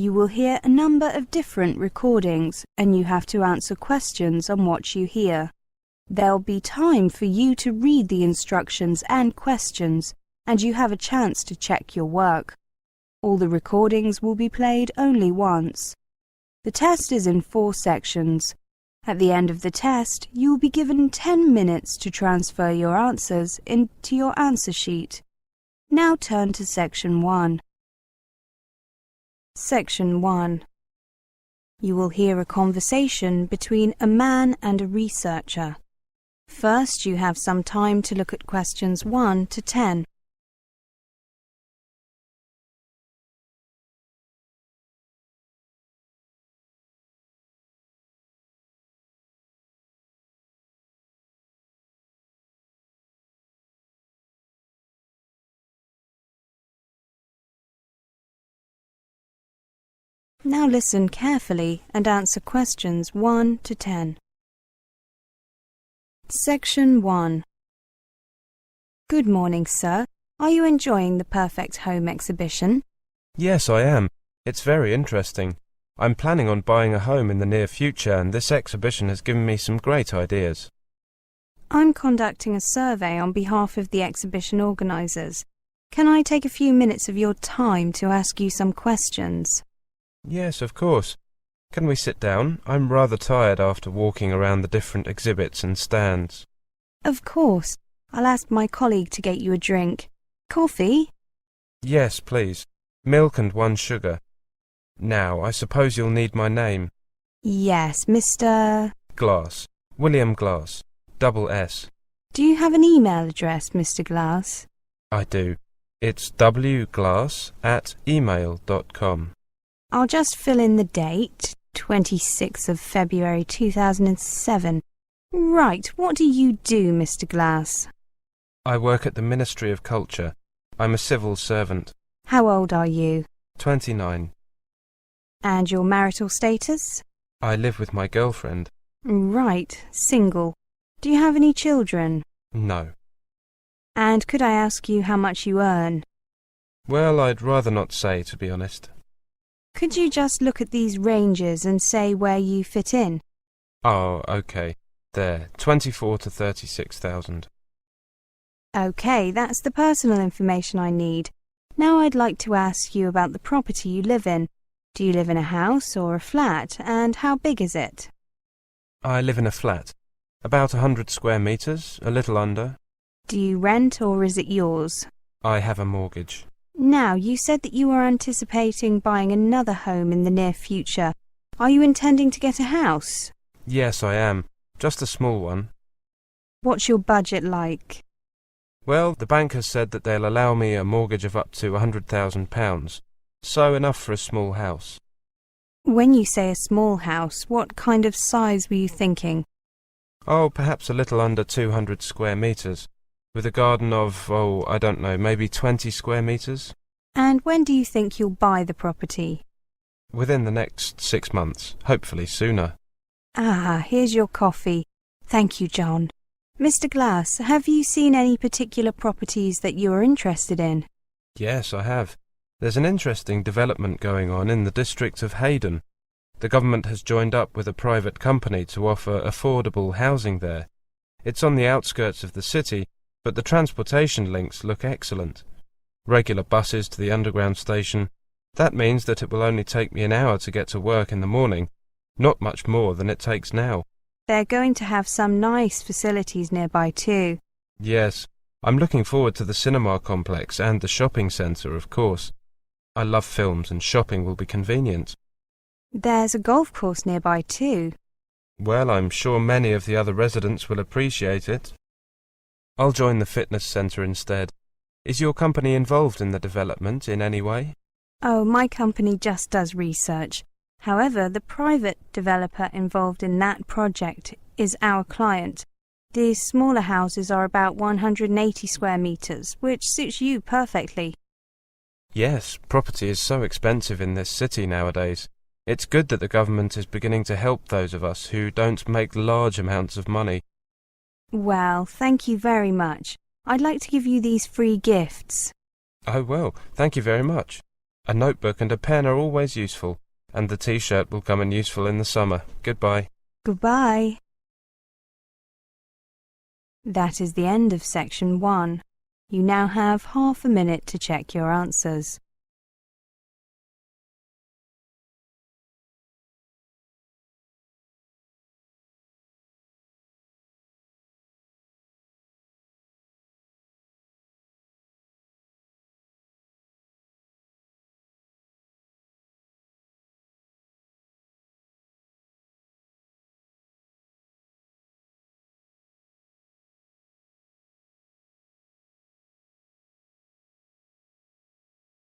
You will hear a number of different recordings, and you have to answer questions on what you hear. There'll be time for you to read the instructions and questions, and you have a chance to check your work. All the recordings will be played only once. The test is in 4 sections. At the end of the test, you will be given 10 minutes to transfer your answers into your answer sheet. Now turn to Section 1. Section 1. You will hear a conversation between a man and a researcher. First, you have some time to look at questions 1 to 10. Now listen carefully and answer questions 1 to 10. Section 1. Good morning, sir. Are you enjoying the Perfect Home exhibition? Yes, I am. It's very interesting. I'm planning on buying a home in the near future, and this exhibition has given me some great ideas. I'm conducting a survey on behalf of the exhibition organisers. Can I take a few minutes of your time to ask you some questions? Yes, of course. Can we sit down? I'm rather tired after walking around the different exhibits and stands. Of course. I'll ask my colleague to get you a drink. Coffee? Yes, please. Milk and 1 sugar. Now, I suppose you'll need my name. Yes, Mr. Glass. William Glass. Double S. Do you have an email address, Mr. Glass? I do. It's wglass@email.com. I'll just fill in the date, 26th of February 2007. Right, what do you do, Mr. Glass? I work at the Ministry of Culture. I'm a civil servant. How old are you? 29. And your marital status? I live with my girlfriend. Right, single. Do you have any children? No. And could I ask you how much you earn? Well, I'd rather not say, to be honest. Could you just look at these ranges and say where you fit in? Oh, okay. There, 24 to 36,000. Okay, that's the personal information I need. Now I'd like to ask you about the property you live in. Do you live in a house or a flat, and how big is it? I live in a flat. About 100 square metres, a little under. Do you rent or is it yours? I have a mortgage. Now, you said that you were anticipating buying another home in the near future. Are you intending to get a house? Yes, I am. Just a small one. What's your budget like? Well, the bank has said that they'll allow me a mortgage of up to £100,000, so enough for a small house. When you say a small house, what kind of size were you thinking? Oh, perhaps a little under 200 square metres, with a garden of, I don't know, maybe 20 square metres. And when do you think you'll buy the property? Within the next 6 months, hopefully sooner. Ah, here's your coffee. Thank you, John. Mr. Glass, have you seen any particular properties that you are interested in? Yes, I have. There's an interesting development going on in the district of Hayden. The government has joined up with a private company to offer affordable housing there. It's on the outskirts of the city, but the transportation links look excellent. Regular buses to the underground station. That means that it will only take me an hour to get to work in the morning, not much more than it takes now. They're going to have some nice facilities nearby too. Yes, I'm looking forward to the cinema complex and the shopping centre, of course. I love films and shopping will be convenient. There's a golf course nearby too. Well, I'm sure many of the other residents will appreciate it. I'll join the fitness centre instead. Is your company involved in the development in any way? Oh, my company just does research. However, the private developer involved in that project is our client. These smaller houses are about 180 square metres, which suits you perfectly. Yes, property is so expensive in this city nowadays. It's good that the government is beginning to help those of us who don't make large amounts of money. Well, thank you very much. I'd like to give you these free gifts. Oh, well, thank you very much. A notebook and a pen are always useful, and the t-shirt will come in useful in the summer. Goodbye. Goodbye. That is the end of section 1. You now have half a minute to check your answers.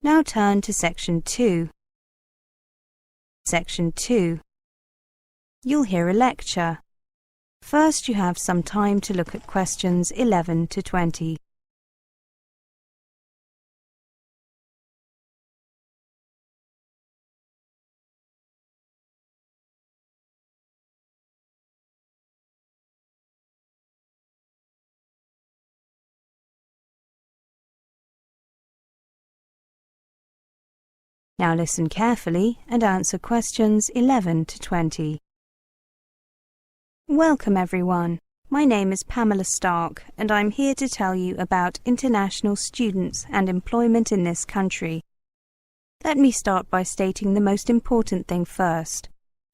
Now turn to section 2. Section 2. You'll hear a lecture. First, you have some time to look at questions 11 to 20. Now listen carefully and answer questions 11 to 20. Welcome everyone. My name is Pamela Stark and I'm here to tell you about international students and employment in this country. Let me start by stating the most important thing first.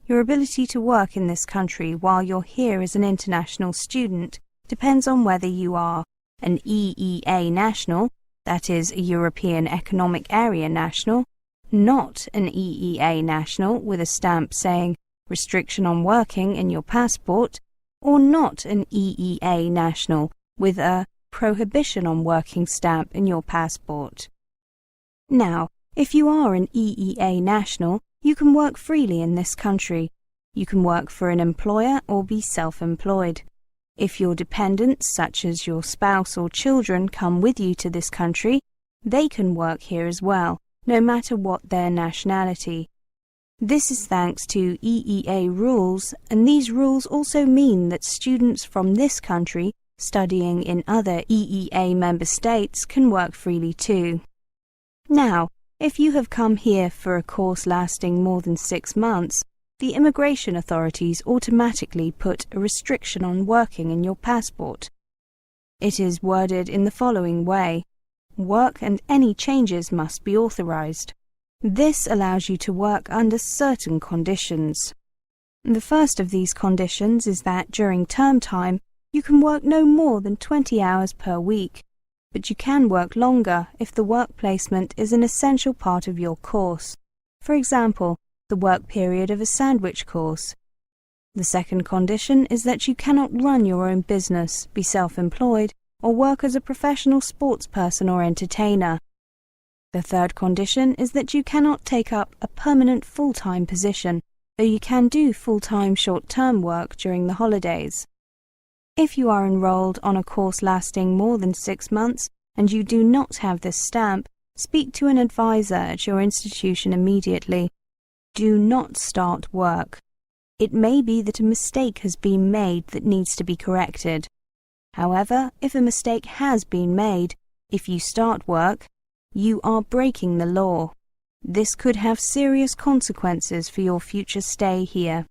Your ability to work in this country while you're here as an international student depends on whether you are an EEA national, that is a European Economic Area national, not an EEA national with a stamp saying restriction on working in your passport, or not an EEA national with a prohibition on working stamp in your passport. Now, if you are an EEA national, you can work freely in this country. You can work for an employer or be self-employed. If your dependents, such as your spouse or children, come with you to this country, they can work here as well, no matter what their nationality. This is thanks to EEA rules, and these rules also mean that students from this country studying in other EEA member states can work freely too. Now, if you have come here for a course lasting more than 6 months, the immigration authorities automatically put a restriction on working in your passport. It is worded in the following way: work and any changes must be authorized. This allows you to work under certain conditions. The first of these conditions is that during term time you can work no more than 20 hours per week, but you can work longer if the work placement is an essential part of your course. For example, the work period of a sandwich course. The second condition is that you cannot run your own business, be self-employed, or work as a professional sports person or entertainer. The third condition is that you cannot take up a permanent full-time position, though you can do full-time short-term work during the holidays. If you are enrolled on a course lasting more than 6 months and you do not have this stamp, speak to an advisor at your institution immediately. Do not start work. It may be that a mistake has been made that needs to be corrected. However, if a mistake has been made, if you start work, you are breaking the law. This could have serious consequences for your future stay here.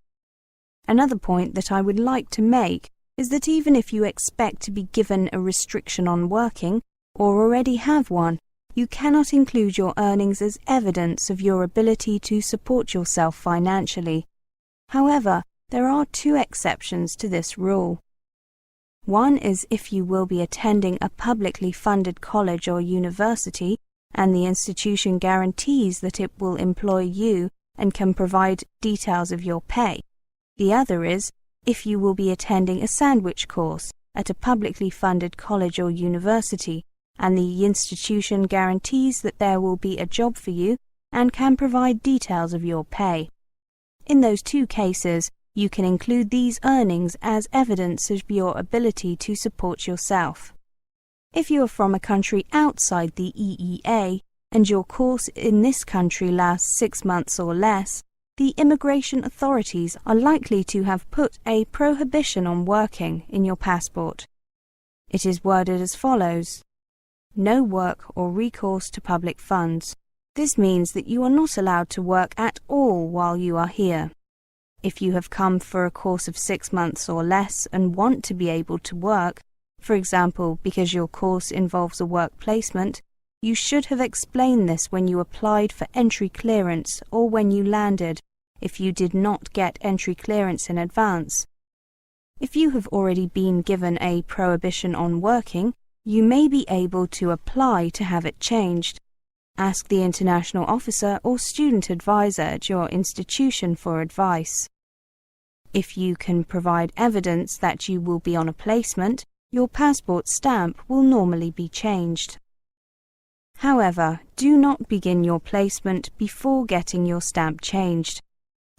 Another point that I would like to make is that even if you expect to be given a restriction on working, or already have one, you cannot include your earnings as evidence of your ability to support yourself financially. However, there are 2 exceptions to this rule. One is if you will be attending a publicly funded college or university, and the institution guarantees that it will employ you and can provide details of your pay. The other is if you will be attending a sandwich course at a publicly funded college or university, and the institution guarantees that there will be a job for you and can provide details of your pay. In those 2 cases, you can include these earnings as evidence of your ability to support yourself. If you are from a country outside the EEA and your course in this country lasts 6 months or less, the immigration authorities are likely to have put a prohibition on working in your passport. It is worded as follows: no work or recourse to public funds. This means that you are not allowed to work at all while you are here. If you have come for a course of 6 months or less and want to be able to work, for example because your course involves a work placement, you should have explained this when you applied for entry clearance or when you landed, if you did not get entry clearance in advance. If you have already been given a prohibition on working, you may be able to apply to have it changed. Ask the international officer or student advisor at your institution for advice. If you can provide evidence that you will be on a placement, your passport stamp will normally be changed. However, do not begin your placement before getting your stamp changed.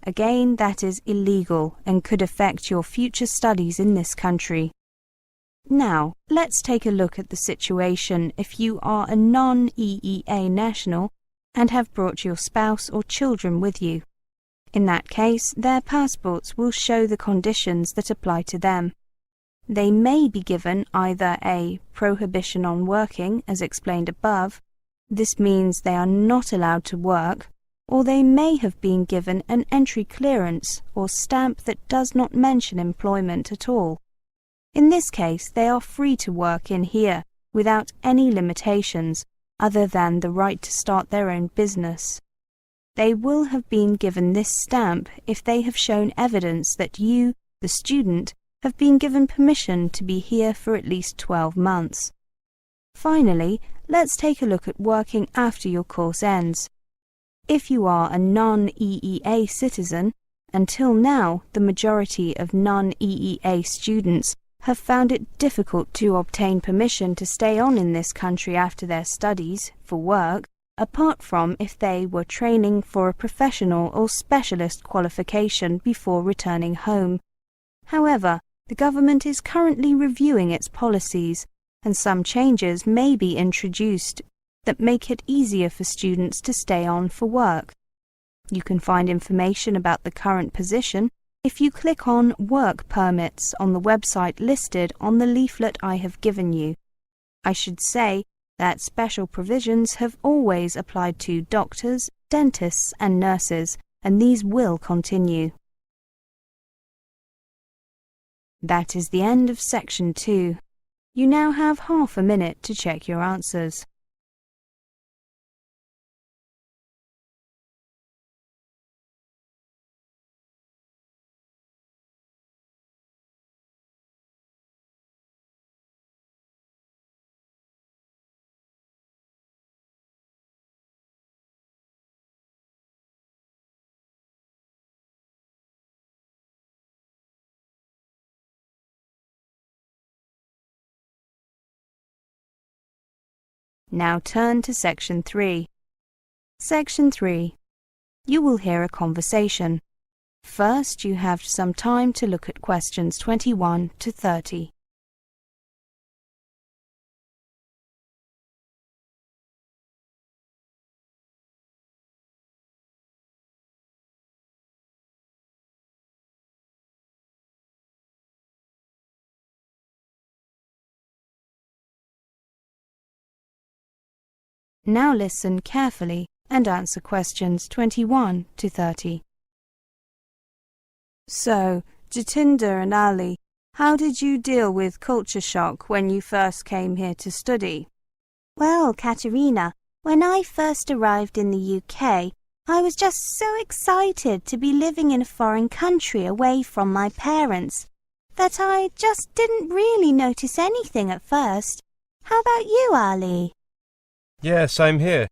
Again, that is illegal and could affect your future studies in this country. Now, let's take a look at the situation if you are a non-EEA national and have brought your spouse or children with you. In that case, their passports will show the conditions that apply to them. They may be given either a prohibition on working, as explained above. This means they are not allowed to work, or they may have been given an entry clearance or stamp that does not mention employment at all. In this case, they are free to work in here without any limitations other than the right to start their own business. They will have been given this stamp if they have shown evidence that you, the student, have been given permission to be here for at least 12 months. Finally, let's take a look at working after your course ends. If you are a non-EEA citizen, until now the majority of non-EEA students have found it difficult to obtain permission to stay on in this country after their studies for work, apart from if they were training for a professional or specialist qualification before returning home. However, the government is currently reviewing its policies, and some changes may be introduced that make it easier for students to stay on for work. You can find information about the current position if you click on Work Permits on the website listed on the leaflet I have given you. I should say that special provisions have always applied to doctors, dentists and nurses, and these will continue. That is the end of section 2. You now have half a minute to check your answers. Now turn to Section 3. Section 3. You will hear a conversation. First, you have some time to look at questions 21 to 30. Now listen carefully and answer questions 21 to 30. So, Jatinder and Ali, how did you deal with culture shock when you first came here to study? Well, Katerina, when I first arrived in the UK, I was just so excited to be living in a foreign country away from my parents that I just didn't really notice anything at first. How about you, Ali? Yeah, same here.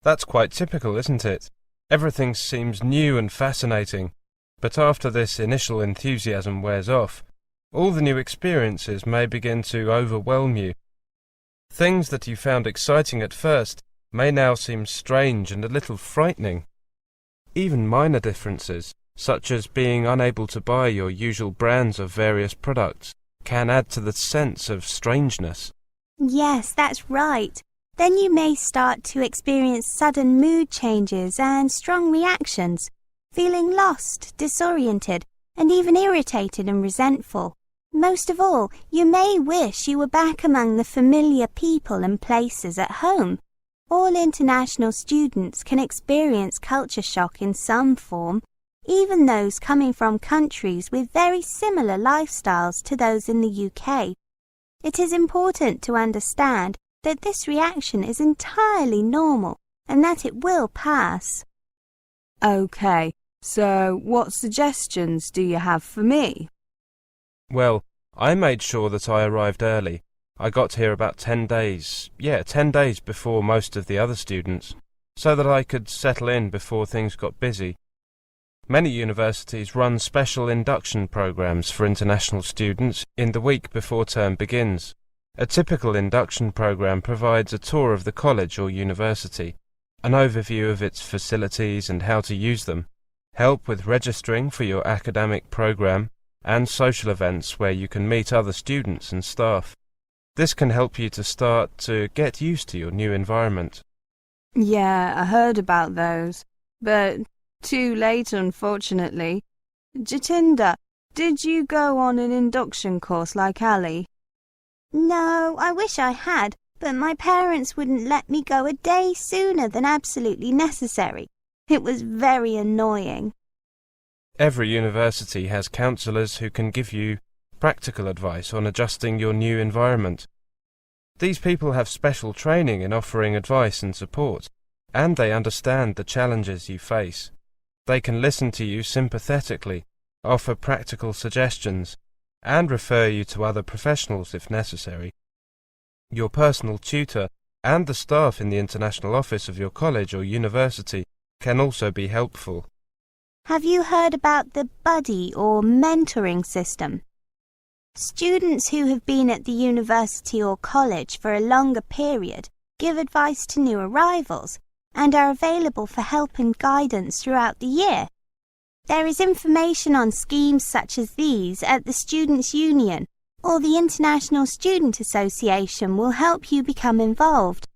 That's quite typical, isn't it? Everything seems new and fascinating, but after this initial enthusiasm wears off, all the new experiences may begin to overwhelm you. Things that you found exciting at first may now seem strange and a little frightening. Even minor differences, such as being unable to buy your usual brands of various products, can add to the sense of strangeness. Yes, that's right. Then you may start to experience sudden mood changes and strong reactions, feeling lost, disoriented, and even irritated and resentful. Most of all, you may wish you were back among the familiar people and places at home. All international students can experience culture shock in some form, even those coming from countries with very similar lifestyles to those in the UK. It is important to understand that this reaction is entirely normal and that it will pass. Okay, so what suggestions do you have for me? Well, I made sure that I arrived early. I got here about 10 days before most of the other students, so that I could settle in before things got busy. Many universities run special induction programs for international students in the week before term begins. A typical induction program provides a tour of the college or university, an overview of its facilities and how to use them, help with registering for your academic program, and social events where you can meet other students and staff. This can help you to start to get used to your new environment. Yeah, I heard about those, but too late, unfortunately. Jatinder, did you go on an induction course like Ali? No, I wish I had, but my parents wouldn't let me go a day sooner than absolutely necessary. It was very annoying. Every university has counsellors who can give you practical advice on adjusting your new environment. These people have special training in offering advice and support, and they understand the challenges you face. They can listen to you sympathetically, offer practical suggestions, and refer you to other professionals if necessary. Your personal tutor and the staff in the international office of your college or university can also be helpful. Have you heard about the buddy or mentoring system? Students who have been at the university or college for a longer period give advice to new arrivals and are available for help and guidance throughout the year. There is information on schemes such as these at the Students' Union, or the International Student Association will help you become involved.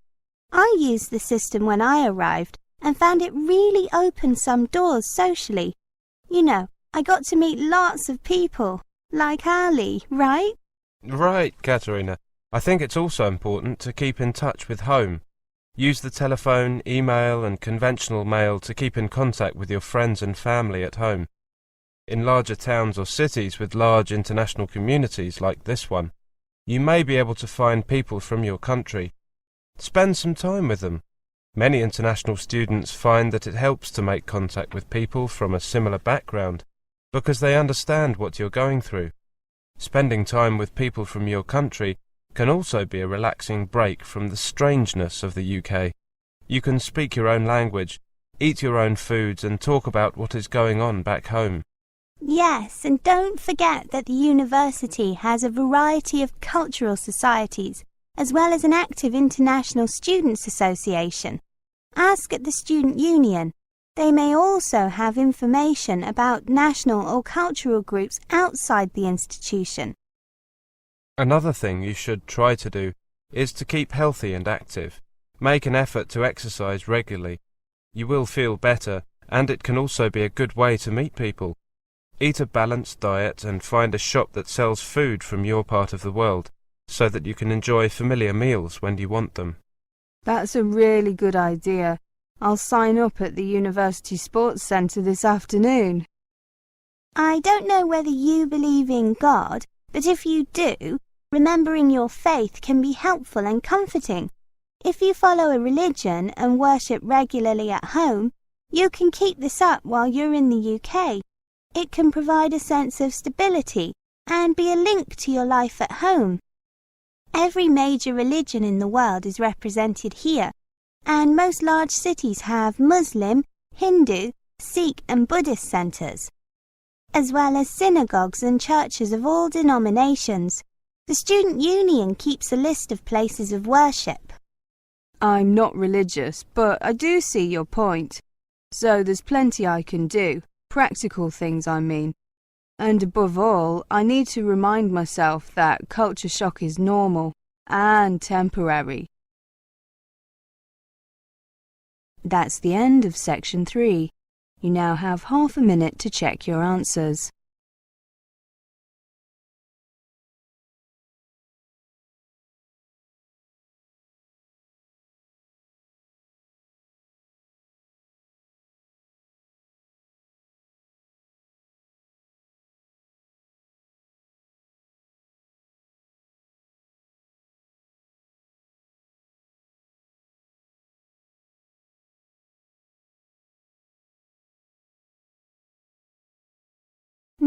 I used the system when I arrived and found it really opened some doors socially. You know, I got to meet lots of people, like Ali, right? Right, Katerina. I think it's also important to keep in touch with home. Use the telephone, email and conventional mail to keep in contact with your friends and family at home. In larger towns or cities with large international communities like this one, you may be able to find people from your country. Spend some time with them. Many international students find that it helps to make contact with people from a similar background because they understand what you're going through. Spending time with people from your country can also be a relaxing break from the strangeness of the UK. You can speak your own language, eat your own foods and talk about what is going on back home. Yes, and don't forget that the university has a variety of cultural societies, as well as an active International Students Association. Ask at the Student Union. They may also have information about national or cultural groups outside the institution. Another thing you should try to do is to keep healthy and active. Make an effort to exercise regularly. You will feel better, and it can also be a good way to meet people. Eat a balanced diet and find a shop that sells food from your part of the world, so that you can enjoy familiar meals when you want them. That's a really good idea. I'll sign up at the University Sports Centre this afternoon. I don't know whether you believe in God, but if you do, remembering your faith can be helpful and comforting. If you follow a religion and worship regularly at home, you can keep this up while you're in the UK. It can provide a sense of stability and be a link to your life at home. Every major religion in the world is represented here, and most large cities have Muslim, Hindu, Sikh and Buddhist centres, as well as synagogues and churches of all denominations. The Student Union keeps a list of places of worship. I'm not religious, but I do see your point. So there's plenty I can do, practical things I mean. And above all, I need to remind myself that culture shock is normal and temporary. That's the end of section 3. You now have half a minute to check your answers.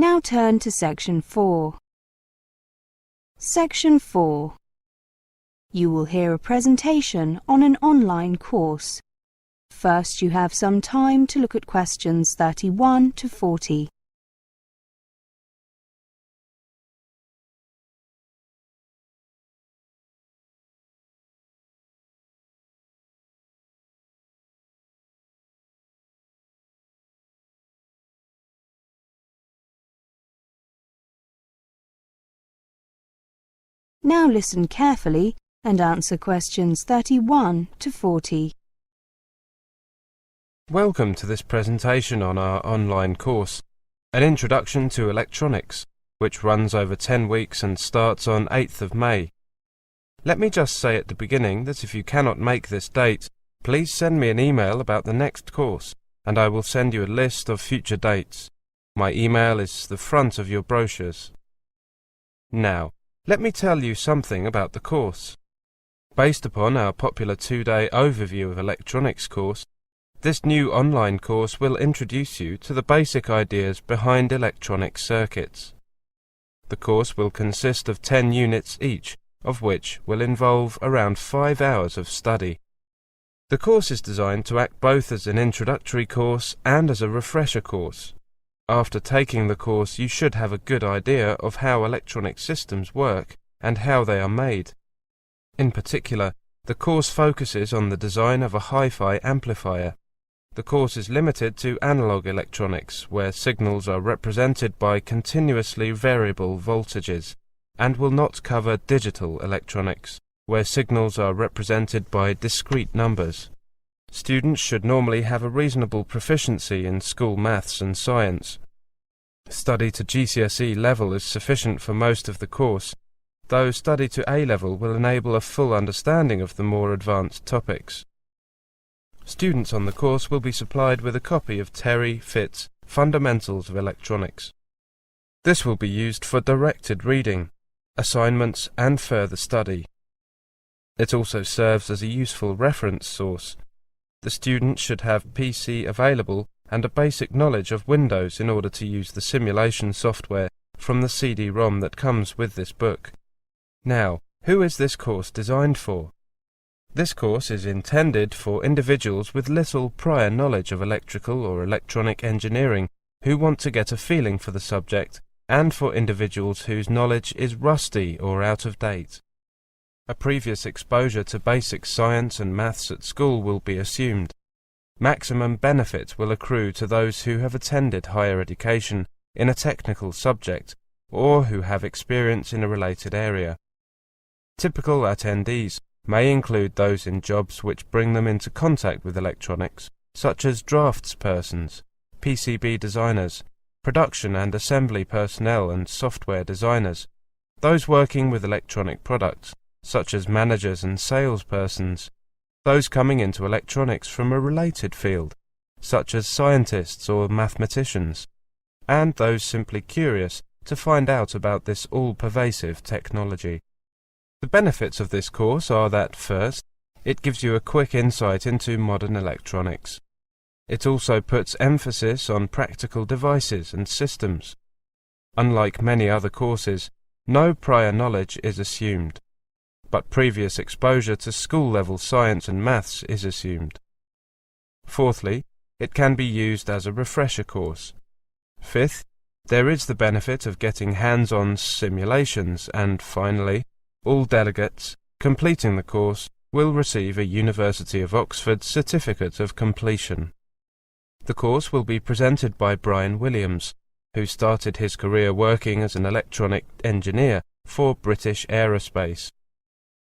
Now turn to Section 4. Section 4. You will hear a presentation on an online course. First, you have some time to look at questions 31 to 40. Now listen carefully and answer questions 31 to 40. Welcome to this presentation on our online course, An Introduction to Electronics, which runs over 10 weeks and starts on 8th of May. Let me just say at the beginning that if you cannot make this date, please send me an email about the next course, and I will send you a list of future dates. My email is the front of your brochures. Now, let me tell you something about the course. Based upon our popular 2-day overview of electronics course, this new online course will introduce you to the basic ideas behind electronic circuits. The course will consist of 10 units each, of which will involve around 5 hours of study. The course is designed to act both as an introductory course and as a refresher course. After taking the course, you should have a good idea of how electronic systems work and how they are made. In particular, the course focuses on the design of a hi-fi amplifier. The course is limited to analog electronics, where signals are represented by continuously variable voltages, and will not cover digital electronics, where signals are represented by discrete numbers. Students should normally have a reasonable proficiency in school maths and science. Study to GCSE level is sufficient for most of the course, though study to A level will enable a full understanding of the more advanced topics. Students on the course will be supplied with a copy of Terry Fitt's Fundamentals of Electronics. This will be used for directed reading, assignments and further study. It also serves as a useful reference source. The student should have PC available and a basic knowledge of Windows in order to use the simulation software from the CD-ROM that comes with this book. Now, who is this course designed for? This course is intended for individuals with little prior knowledge of electrical or electronic engineering who want to get a feeling for the subject, and for individuals whose knowledge is rusty or out of date. A previous exposure to basic science and maths at school will be assumed. Maximum benefit will accrue to those who have attended higher education in a technical subject or who have experience in a related area. Typical attendees may include those in jobs which bring them into contact with electronics, such as draftspersons, PCB designers, production and assembly personnel and software designers, those working with electronic products, such as managers and salespersons, those coming into electronics from a related field, such as scientists or mathematicians, and those simply curious to find out about this all-pervasive technology. The benefits of this course are that, first, it gives you a quick insight into modern electronics. It also puts emphasis on practical devices and systems. Unlike many other courses, no prior knowledge is assumed, but previous exposure to school-level science and maths is assumed. Fourthly, it can be used as a refresher course. Fifth, there is the benefit of getting hands-on simulations, and finally, all delegates completing the course will receive a University of Oxford Certificate of Completion. The course will be presented by Brian Williams, who started his career working as an electronic engineer for British Aerospace.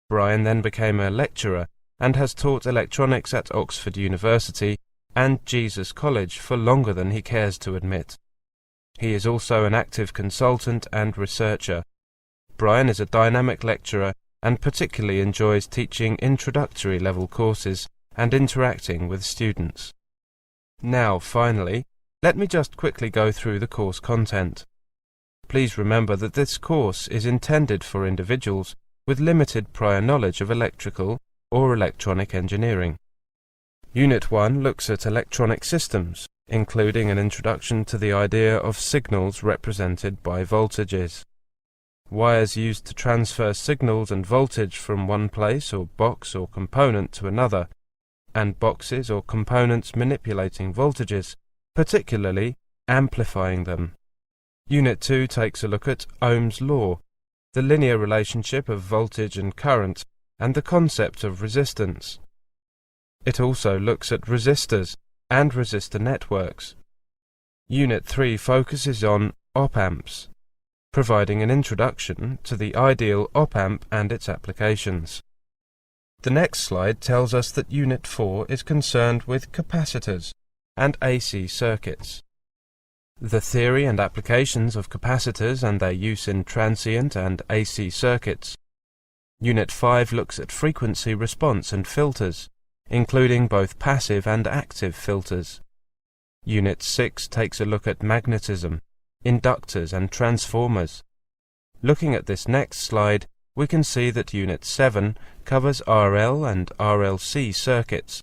Brian then became a lecturer and has taught electronics at Oxford University and Jesus College for longer than he cares to admit. He is also an active consultant and researcher. Brian is a dynamic lecturer and particularly enjoys teaching introductory level courses and interacting with students. Now, finally, let me just quickly go through the course content. Please remember that this course is intended for individuals with limited prior knowledge of electrical or electronic engineering. Unit 1 looks at electronic systems, including an introduction to the idea of signals represented by voltages. Wires used to transfer signals and voltage from one place or box or component to another, and boxes or components manipulating voltages, particularly amplifying them. Unit 2 takes a look at Ohm's law, the linear relationship of voltage and current, and the concept of resistance. It also looks at resistors and resistor networks. Unit 3 focuses on op-amps, providing an introduction to the ideal op-amp and its applications. The next slide tells us that Unit 4 is concerned with capacitors and AC circuits. The theory and applications of capacitors and their use in transient and AC circuits. Unit 5 looks at frequency response and filters, including both passive and active filters. Unit 6 takes a look at magnetism, inductors and transformers. Looking at this next slide, we can see that Unit 7 covers RL and RLC circuits,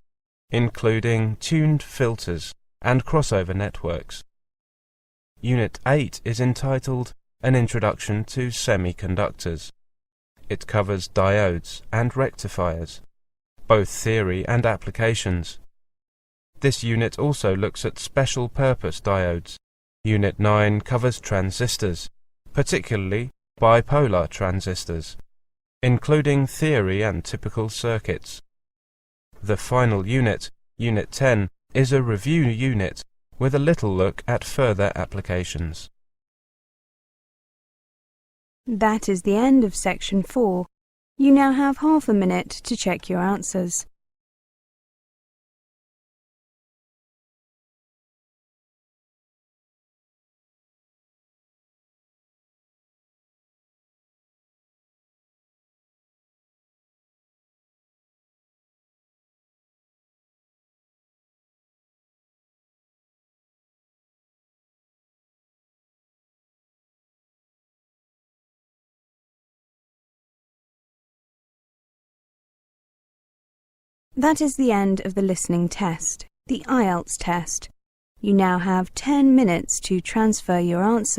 including tuned filters and crossover networks. Unit 8 is entitled An Introduction to Semiconductors. It covers diodes and rectifiers, both theory and applications. This unit also looks at special-purpose diodes. Unit 9 covers transistors, particularly bipolar transistors, including theory and typical circuits. The final unit, Unit 10, is a review unit with a little look at further applications. That is the end of Section 4. You now have half a minute to check your answers. That is the end of the listening test, the Ielts test. You now have 10 minutes to transfer your answers